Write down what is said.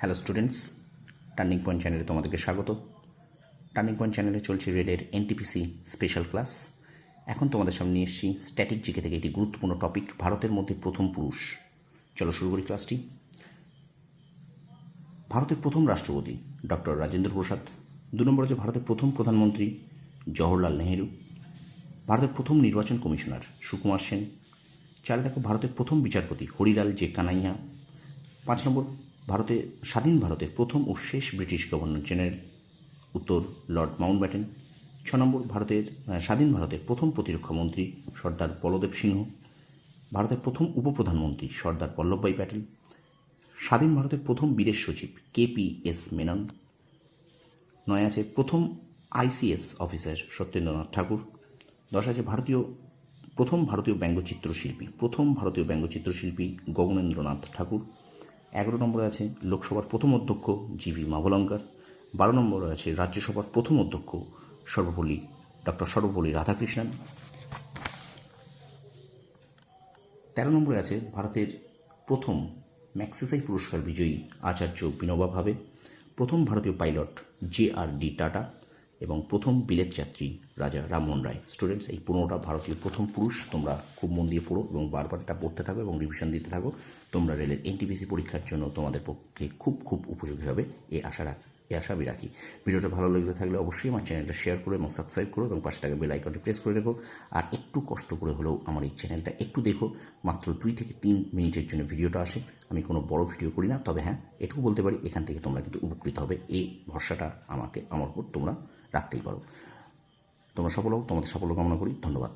Hello students, turning point চ্যানেলে তোমাদেরকে স্বাগত। টার্নিং পয়েন্ট চ্যানেলে চলছে রেলের এনটিপিসি স্পেশাল ক্লাস। এখন তোমাদের সামনে নিয়ে এসেছি স্ট্যাটিক জিকে থেকে একটি গুরুত্বপূর্ণ টপিক, ভারতের মধ্যে প্রথম পুরুষ। চলো শুরু করি ক্লাসটি। ভারতের প্রথম রাষ্ট্রপতি ডক্টর রাজেন্দ্র প্রসাদ। 2 নম্বর আছে ভারতের প্রথম প্রধানমন্ত্রী জওহরলাল নেহেরু। ভারতের প্রথম নির্বাচন কমিশনার সুকুমার সেন। 4 দেখো ভারতের প্রথম বিচারপতি হরিলাল জে কানাইয়া। 5 নম্বর স্বাধীন ভারতের প্রথম ও শেষ ব্রিটিশ গভর্নর জেনারেল, উত্তর লর্ড মাউন্টব্যাটেন। 6 নম্বর স্বাধীন ভারতের প্রথম প্রতিরক্ষা মন্ত্রী সর্দার বলদেব সিংহ। ভারতের প্রথম উপপ্রধানমন্ত্রী সর্দার বল্লভভাই প্যাটেল। স্বাধীন ভারতের প্রথম বিদেশ সচিব KPS মেনন। 9 আছে প্রথম ICS অফিসার সত্যেন্দ্রনাথ ঠাকুর। 10 আছে প্রথম ভারতীয় ব্যঙ্গচিত্রশিল্পী গগনেন্দ্রনাথ ঠাকুর। 11 নম্বরে আছে লোকসভার প্রথম অধ্যক্ষ GV মাভলঙ্কার। 12 নম্বরে আছে রাজ্যসভার প্রথম অধ্যক্ষ ডক্টর সর্বপল্লী রাধাকৃষ্ণন। 13 নম্বরে আছে ভারতের প্রথম ম্যাগসেসে পুরস্কার বিজয়ী আচার্য বিনোবা ভাবে। প্রথম ভারতীয় পাইলট JRD টাটা এবং প্রথম বিলেত যাত্রী রাজা রামমোহন রায়। স্টুডেন্টস, এই 15টা ভারতীয় প্রথম পুরুষ তোমরা খুব মন দিয়ে পড়ো এবং বারবার এটা পড়তে থাকো এবং রিভিশন দিতে থাকো। তোমরা রেলের NTPC পরীক্ষার জন্য তোমাদের পক্ষে খুব উপযোগী হবে এ আশা আমি রাখি। ভিডিওটা ভালো লেগে থাকলে অবশ্যই আমার চ্যানেলটা শেয়ার করো এবং সাবস্ক্রাইব করো এবং পাশে থাকা বেল আইকনটি প্রেস করে রেখো। আর একটু কষ্ট করে হলেও আমার এই চ্যানেলটা একটু দেখো। মাত্র 2 থেকে 3 মিনিটের জন্য ভিডিওটা আসে। আমি কোনো বড় ভিডিও করি না, তবে হ্যাঁ এটুকু বলতে পারি এখান থেকে তোমরা কিন্তু উপকৃত হবে। এই ভরসাটা আমার উপর তোমরা রাখতেই পারো। তোমরা সফল হও, তোমাদের সাফল্য কামনা করি। ধন্যবাদ।